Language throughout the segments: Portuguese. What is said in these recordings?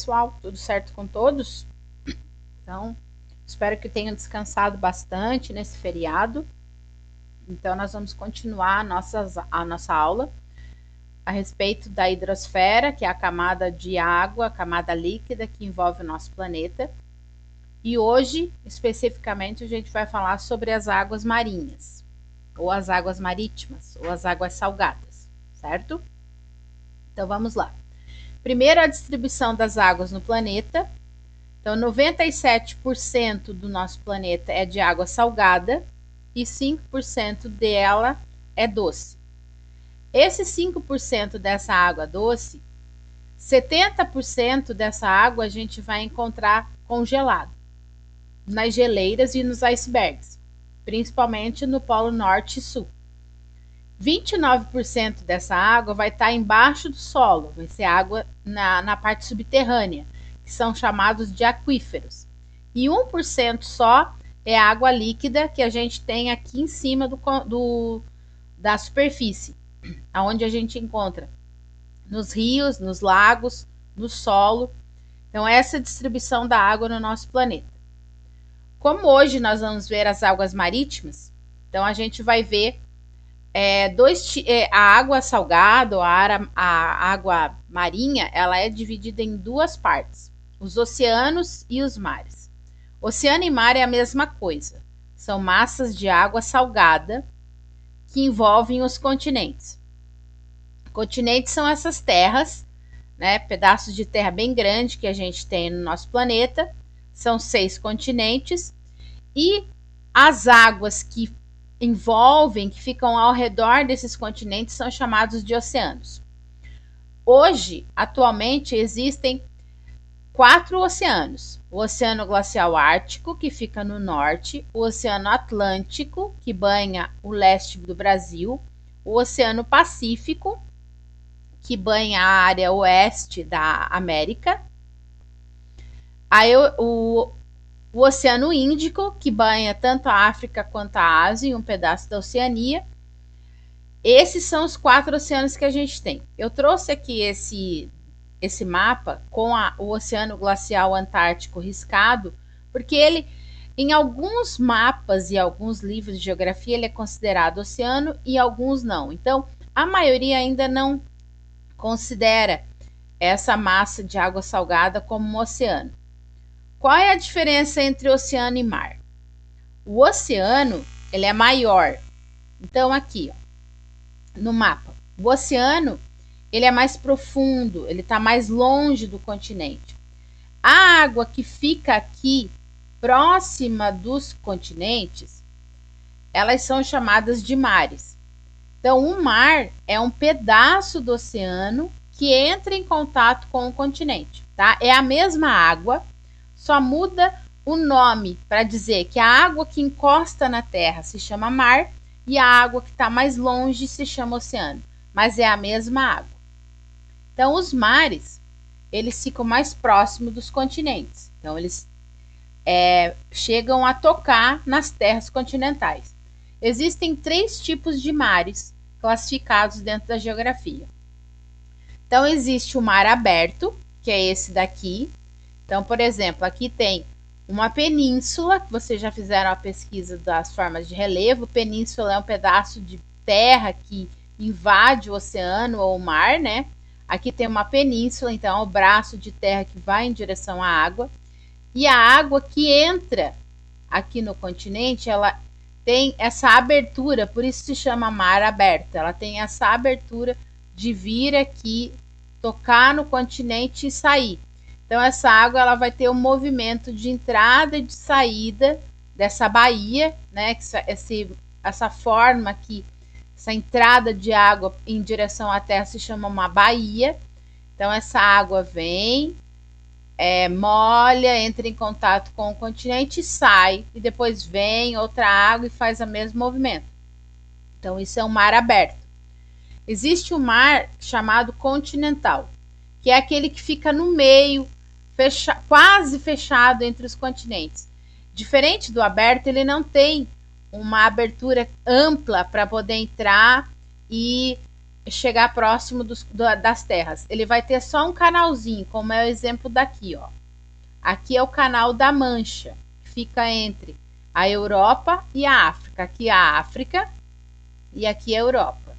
pessoal? Tudo certo com todos? Então, espero que tenham descansado bastante nesse feriado. Então, nós vamos continuar a nossa aula a respeito da hidrosfera, que é a camada de água, a camada líquida que envolve o nosso planeta. E hoje, especificamente, a gente vai falar sobre as águas marinhas, ou as águas marítimas, ou as águas salgadas, certo? Então, vamos lá. Primeiro, a distribuição das águas no planeta. Então, 97% do nosso planeta é de água salgada e 5% dela é doce. Esse 5% dessa água doce, 70% dessa água a gente vai encontrar congelado nas geleiras e nos icebergs, principalmente no Polo Norte e Sul. 29% dessa água vai estar embaixo do solo, vai ser água na parte subterrânea, que são chamados de aquíferos. E 1% só é água líquida que a gente tem aqui em cima da superfície, aonde a gente encontra nos rios, nos lagos, no solo. Então, essa é a distribuição da água no nosso planeta. Como hoje nós vamos ver as águas marítimas, então a gente vai ver a água salgada, a água marinha, ela é dividida em duas partes, os oceanos e os mares. Oceano e mar é a mesma coisa, são massas de água salgada que envolvem os continentes. Continentes são essas terras, né, pedaços de terra bem grande que a gente tem no nosso planeta, são 6 continentes, e as águas que envolvem, que ficam ao redor desses continentes, são chamados de oceanos. Hoje, atualmente, existem 4 oceanos: o Oceano Glacial Ártico, que fica no norte, o Oceano Atlântico, que banha o leste do Brasil, o Oceano Pacífico, que banha a área oeste da América, aí o Oceano Índico, que banha tanto a África quanto a Ásia e um pedaço da Oceania. Esses são os 4 oceanos que a gente tem. Eu trouxe aqui esse mapa com o Oceano Glacial Antártico riscado, porque ele, em alguns mapas e alguns livros de geografia, ele é considerado oceano e alguns não. Então, a maioria ainda não considera essa massa de água salgada como um oceano. Qual é a diferença entre oceano e mar? O oceano, ele é maior. Então, aqui, ó, no mapa, o oceano, ele é mais profundo, ele está mais longe do continente. A água que fica aqui, próxima dos continentes, elas são chamadas de mares. Então, o mar é um pedaço do oceano que entra em contato com o continente, tá? É a mesma água, só muda o nome para dizer que a água que encosta na terra se chama mar e a água que está mais longe se chama oceano, mas é a mesma água. Então, os mares, eles ficam mais próximos dos continentes. Então, eles chegam a tocar nas terras continentais. Existem 3 tipos de mares classificados dentro da geografia. Então, existe o mar aberto, que é esse daqui. Então, por exemplo, aqui tem uma península, que vocês já fizeram a pesquisa das formas de relevo. Península é um pedaço de terra que invade o oceano ou o mar, né? Aqui tem uma península, então é o braço de terra que vai em direção à água. E a água que entra aqui no continente, ela tem essa abertura, por isso se chama mar aberto. Ela tem essa abertura de vir aqui, tocar no continente e sair. Então, essa água ela vai ter um movimento de entrada e de saída dessa baía, né? Essa forma aqui, essa entrada de água em direção à terra se chama uma baía. Então, essa água vem, molha, entra em contato com o continente e sai, e depois vem outra água e faz o mesmo movimento. Então, isso é um mar aberto. Existe um mar chamado continental, que é aquele que fica no meio, quase fechado entre os continentes. Diferente do aberto, ele não tem uma abertura ampla para poder entrar e chegar próximo das terras. Ele vai ter só um canalzinho, como é o exemplo daqui, ó. Aqui é o Canal da Mancha, que fica entre a Europa e a África. Aqui é a África e aqui é a Europa.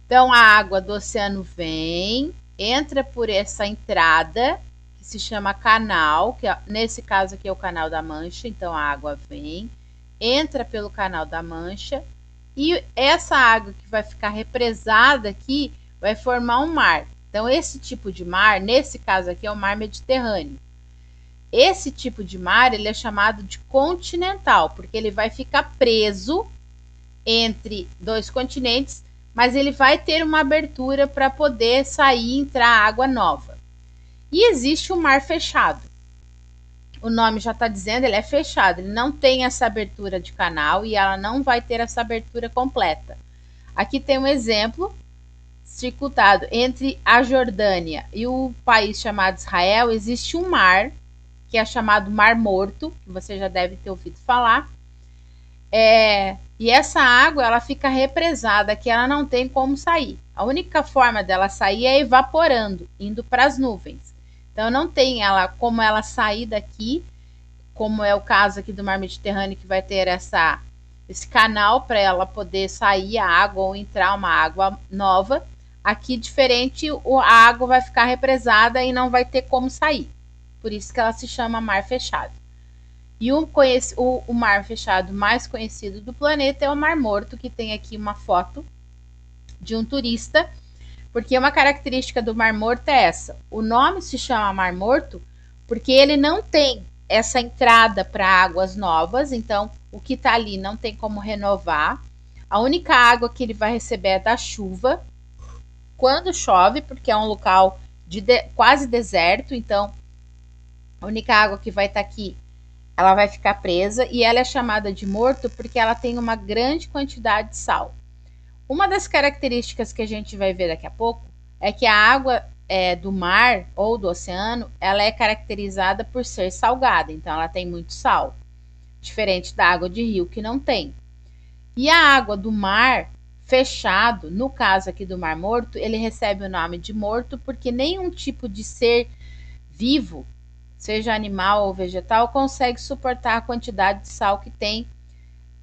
Então a água do oceano vem, entra por essa entrada, que se chama canal, que nesse caso aqui é o Canal da Mancha. Então a água vem, entra pelo Canal da Mancha, e essa água que vai ficar represada aqui vai formar um mar. Então esse tipo de mar, nesse caso aqui, é o mar Mediterrâneo. Esse tipo de mar ele é chamado de continental, porque ele vai ficar preso entre dois continentes, mas ele vai ter uma abertura para poder sair e entrar água nova. E existe o mar fechado. O nome já está dizendo, ele é fechado, ele não tem essa abertura de canal e ela não vai ter essa abertura completa. Aqui tem um exemplo circuitado entre a Jordânia e o país chamado Israel. Existe um mar que é chamado Mar Morto, que você já deve ter ouvido falar. E essa água ela fica represada, que ela não tem como sair. A única forma dela sair é evaporando, indo para as nuvens. Então não tem ela como ela sair daqui, como é o caso aqui do Mar Mediterrâneo, que vai ter esse canal para ela poder sair a água ou entrar uma água nova. Aqui diferente, a água vai ficar represada e não vai ter como sair. Por isso que ela se chama mar fechado. E o mar fechado mais conhecido do planeta é o Mar Morto, que tem aqui uma foto de um turista, porque uma característica do Mar Morto é essa. O nome se chama Mar Morto porque ele não tem essa entrada para águas novas, então o que está ali não tem como renovar. A única água que ele vai receber é da chuva, quando chove, porque é um local quase deserto, então a única água que vai estar aqui, ela vai ficar presa, e ela é chamada de morto porque ela tem uma grande quantidade de sal. Uma das características que a gente vai ver daqui a pouco é que a água do mar ou do oceano, ela é caracterizada por ser salgada, então ela tem muito sal, diferente da água de rio que não tem. E a água do mar fechado, no caso aqui do Mar Morto, ele recebe o nome de morto porque nenhum tipo de ser vivo, seja animal ou vegetal, consegue suportar a quantidade de sal que tem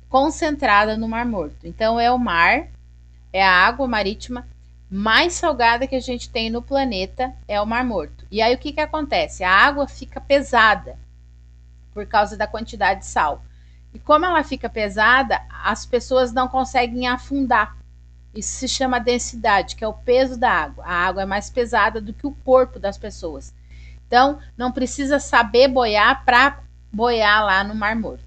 concentrada no Mar Morto. Então é o mar, é a água marítima mais salgada que a gente tem no planeta, é o Mar Morto. E aí o que acontece? A água fica pesada por causa da quantidade de sal. E como ela fica pesada, as pessoas não conseguem afundar. Isso se chama densidade, que é o peso da água. A água é mais pesada do que o corpo das pessoas. Então, não precisa saber boiar para boiar lá no Mar Morto.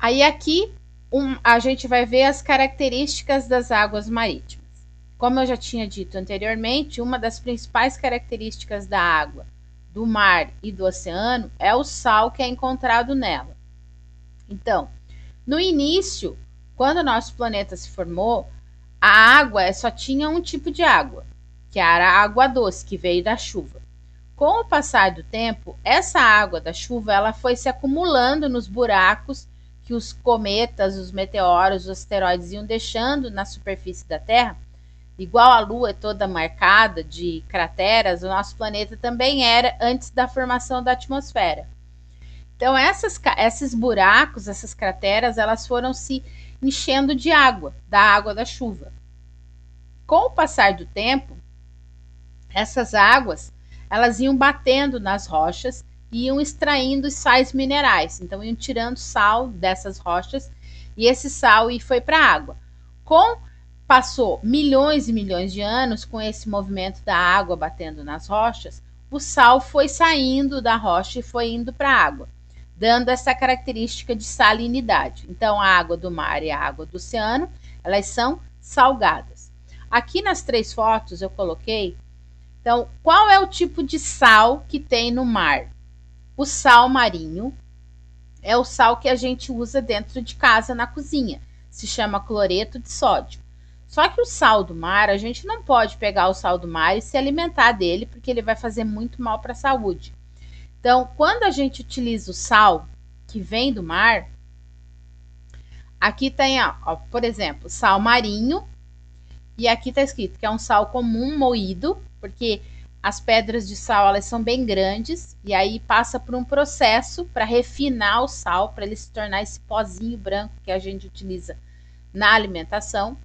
Aí aqui a gente vai ver as características das águas marítimas. Como eu já tinha dito anteriormente, uma das principais características da água, do mar e do oceano é o sal que é encontrado nela. Então, no início, quando o nosso planeta se formou, a água só tinha um tipo de água, que era a água doce, que veio da chuva. Com o passar do tempo, essa água da chuva ela foi se acumulando nos buracos que os cometas, os meteoros, os asteroides iam deixando na superfície da Terra. Igual a Lua é toda marcada de crateras, o nosso planeta também era antes da formação da atmosfera. Então, esses buracos, essas crateras, elas foram se enchendo de água, da água da chuva. Com o passar do tempo, essas águas, elas iam batendo nas rochas e iam extraindo sais minerais. Então, iam tirando sal dessas rochas e esse sal foi para a água. Passou milhões e milhões de anos com esse movimento da água batendo nas rochas, o sal foi saindo da rocha e foi indo para a água, dando essa característica de salinidade. Então, a água do mar e a água do oceano, elas são salgadas. Aqui nas 3 fotos eu coloquei, então, qual é o tipo de sal que tem no mar? O sal marinho é o sal que a gente usa dentro de casa na cozinha. Se chama cloreto de sódio. Só que o sal do mar, a gente não pode pegar o sal do mar e se alimentar dele, porque ele vai fazer muito mal para a saúde. Então, quando a gente utiliza o sal que vem do mar, Aqui tem, ó, por exemplo, sal marinho. E aqui está escrito que é um sal comum moído, porque as pedras de sal elas são bem grandes e aí passa por um processo para refinar o sal, para ele se tornar esse pozinho branco que a gente utiliza na alimentação.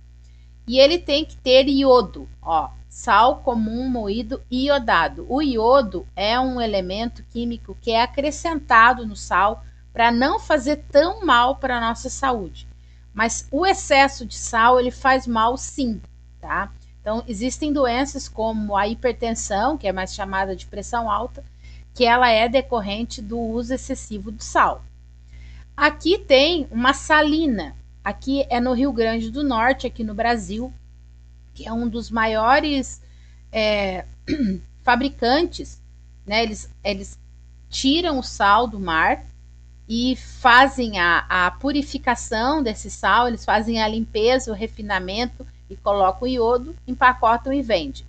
E ele tem que ter iodo, ó, sal comum moído iodado. O iodo é um elemento químico que é acrescentado no sal para não fazer tão mal para a nossa saúde. Mas o excesso de sal ele faz mal sim, tá? Então existem doenças como a hipertensão, que é mais chamada de pressão alta, que ela é decorrente do uso excessivo do sal. Aqui tem uma salina. Aqui é no Rio Grande do Norte, aqui no Brasil, que é um dos maiores fabricantes, né? Eles tiram o sal do mar e fazem a purificação desse sal, eles fazem a limpeza, o refinamento e colocam o iodo, empacotam e vendem.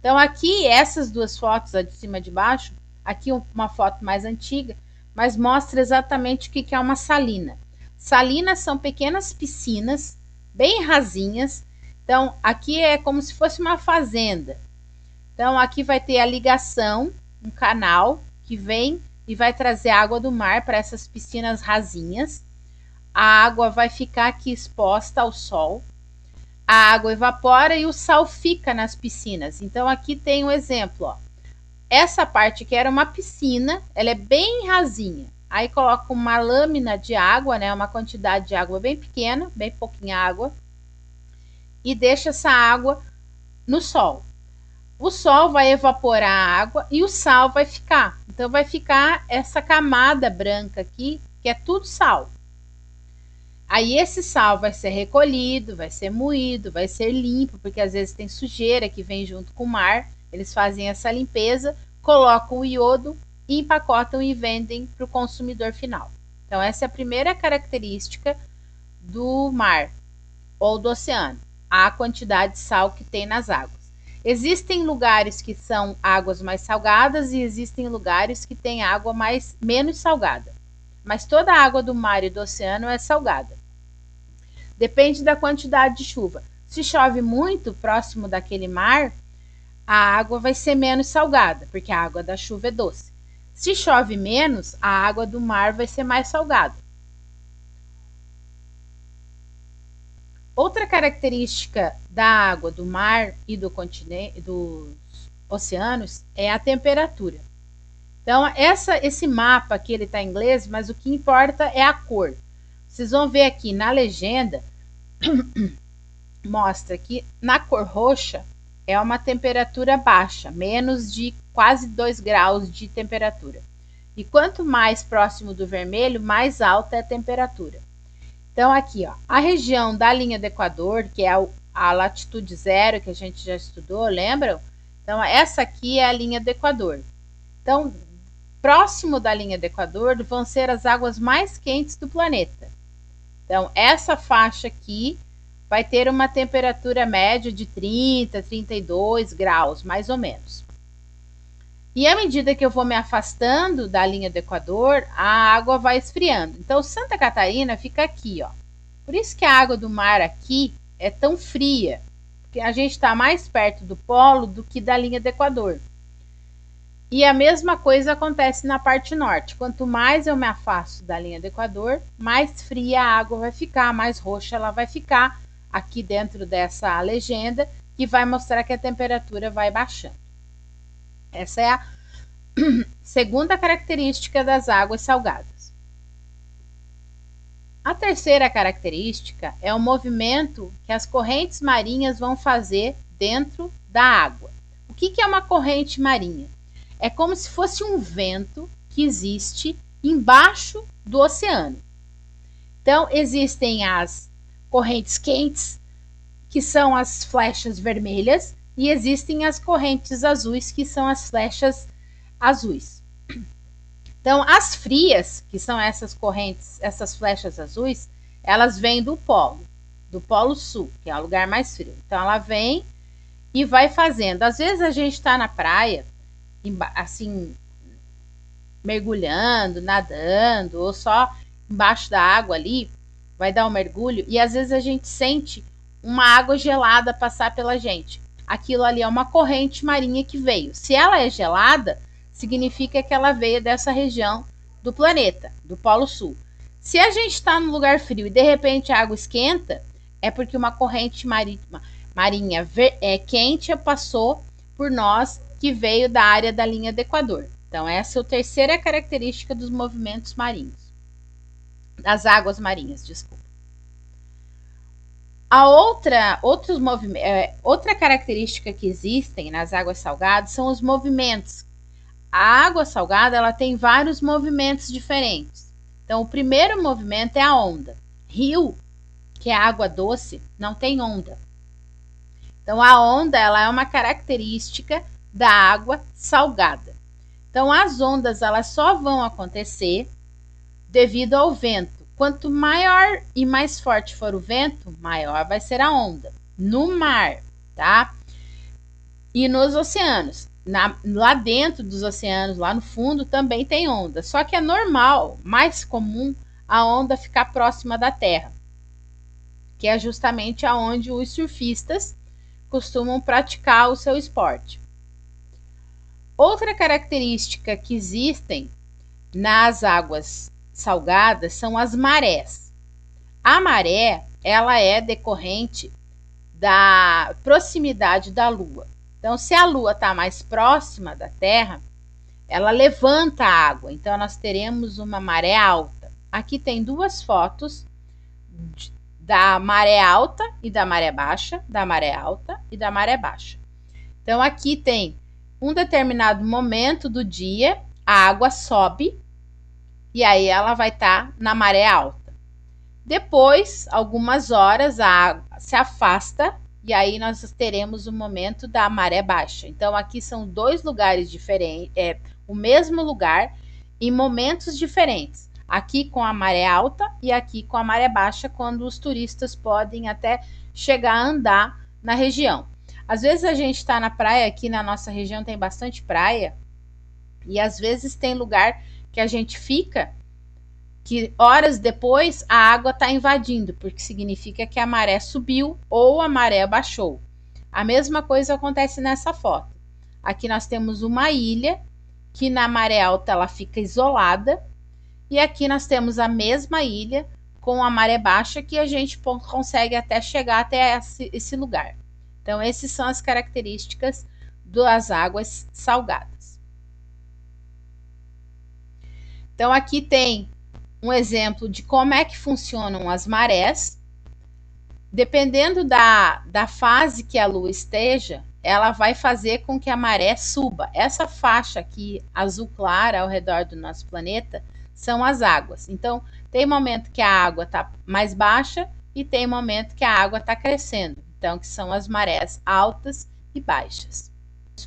Então aqui essas duas fotos, a de cima e de baixo, aqui uma foto mais antiga, mas mostra exatamente o que é uma salina. Salinas são pequenas piscinas, bem rasinhas. Então, aqui é como se fosse uma fazenda. Então, aqui vai ter a ligação, um canal que vem e vai trazer água do mar para essas piscinas rasinhas. A água vai ficar aqui exposta ao sol. A água evapora e o sal fica nas piscinas. Então, aqui tem um exemplo, ó. Essa parte que era uma piscina, ela é bem rasinha. Aí coloca uma lâmina de água, né, uma quantidade de água bem pequena, bem pouquinha água, e deixa essa água no sol. O sol vai evaporar a água e o sal vai ficar. Então vai ficar essa camada branca aqui, que é tudo sal. Aí esse sal vai ser recolhido, vai ser moído, vai ser limpo, porque às vezes tem sujeira que vem junto com o mar. Eles fazem essa limpeza, colocam o iodo, empacotam e vendem para o consumidor final. Então essa é a primeira característica do mar ou do oceano, a quantidade de sal que tem nas águas. Existem lugares que são águas mais salgadas e existem lugares que têm água menos salgada. Mas toda a água do mar e do oceano é salgada. Depende da quantidade de chuva. Se chove muito próximo daquele mar, a água vai ser menos salgada, porque a água da chuva é doce. Se chove menos, a água do mar vai ser mais salgada. Outra característica da água do mar e do continente, dos oceanos é a temperatura. Então, esse mapa aqui ele está em inglês, mas o que importa é a cor. Vocês vão ver aqui na legenda, mostra que na cor roxa é uma temperatura baixa, menos de quase 2 graus de temperatura. E quanto mais próximo do vermelho, mais alta é a temperatura. Então, aqui, ó, a região da linha do Equador, que é a latitude zero, que a gente já estudou, lembram? Então, essa aqui é a linha do Equador. Então, próximo da linha do Equador vão ser as águas mais quentes do planeta. Então, essa faixa aqui vai ter uma temperatura média de 30, 32 graus, mais ou menos. E à medida que eu vou me afastando da linha do Equador, a água vai esfriando. Então, Santa Catarina fica aqui, ó. Por isso que a água do mar aqui é tão fria, porque a gente está mais perto do polo do que da linha do Equador. E a mesma coisa acontece na parte norte. Quanto mais eu me afasto da linha do Equador, mais fria a água vai ficar, mais roxa ela vai ficar aqui dentro dessa legenda, que vai mostrar que a temperatura vai baixando. Essa é a segunda característica das águas salgadas. A terceira característica é o movimento que as correntes marinhas vão fazer dentro da água. O que é uma corrente marinha? É como se fosse um vento que existe embaixo do oceano. Então, existem as correntes quentes, que são as flechas vermelhas, e existem as correntes azuis, que são as flechas azuis. Então, as frias, que são essas correntes, essas flechas azuis, elas vêm do Polo Sul, que é o lugar mais frio. Então, ela vem e vai fazendo. Às vezes a gente está na praia, assim, mergulhando, nadando, ou só embaixo da água ali, vai dar um mergulho e às vezes a gente sente uma água gelada passar pela gente. Aquilo ali é uma corrente marinha que veio. Se ela é gelada, significa que ela veio dessa região do planeta, do Polo Sul. Se a gente está num lugar frio e de repente a água esquenta, é porque uma corrente marinha quente passou por nós, que veio da área da linha do Equador. Então, essa é a terceira característica dos movimentos marinhos. Das águas marinhas, desculpa. A outra característica que existem nas águas salgadas são os movimentos. A água salgada ela tem vários movimentos diferentes. Então, o primeiro movimento é a onda. Rio, que é água doce, não tem onda. Então, a onda ela é uma característica da água salgada. Então, as ondas elas só vão acontecer devido ao vento. Quanto maior e mais forte for o vento, maior vai ser a onda. No mar, tá? E nos oceanos. Lá dentro dos oceanos, lá no fundo, também tem onda. Só que é normal, mais comum, a onda ficar próxima da terra, que é justamente aonde os surfistas costumam praticar o seu esporte. Outra característica que existem nas águas salgadas são as marés. A maré, ela é decorrente da proximidade da Lua. Então, se a Lua está mais próxima da Terra, ela levanta a água. Então, nós teremos uma maré alta. Aqui tem duas fotos da maré alta e da maré baixa, da maré alta e da maré baixa. Então, aqui tem um determinado momento do dia, a água sobe e aí ela vai estar na maré alta. Depois, algumas horas, a água se afasta e aí nós teremos o momento da maré baixa. Então, aqui são dois lugares diferentes, o mesmo lugar em momentos diferentes. Aqui com a maré alta e aqui com a maré baixa, quando os turistas podem até chegar a andar na região. Às vezes a gente está na praia, aqui na nossa região tem bastante praia, e às vezes tem lugar que a gente fica, que horas depois a água está invadindo, porque significa que a maré subiu ou a maré baixou. A mesma coisa acontece nessa foto. Aqui nós temos uma ilha, que na maré alta ela fica isolada, e aqui nós temos a mesma ilha com a maré baixa, que a gente consegue até chegar até esse lugar. Então, essas são as características das águas salgadas. Então, aqui tem um exemplo de como é que funcionam as marés. Dependendo da fase que a Lua esteja, ela vai fazer com que a maré suba. Essa faixa aqui, azul clara, ao redor do nosso planeta, são as águas. Então, tem momento que a água está mais baixa e tem momento que a água está crescendo. Então, que são as marés altas e baixas.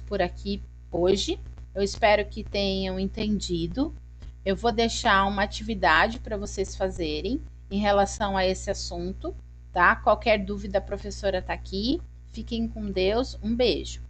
Por aqui hoje, eu espero que tenham entendido. Eu vou deixar uma atividade para vocês fazerem em relação a esse assunto, tá? Qualquer dúvida, a professora está aqui. Fiquem com Deus. Um beijo.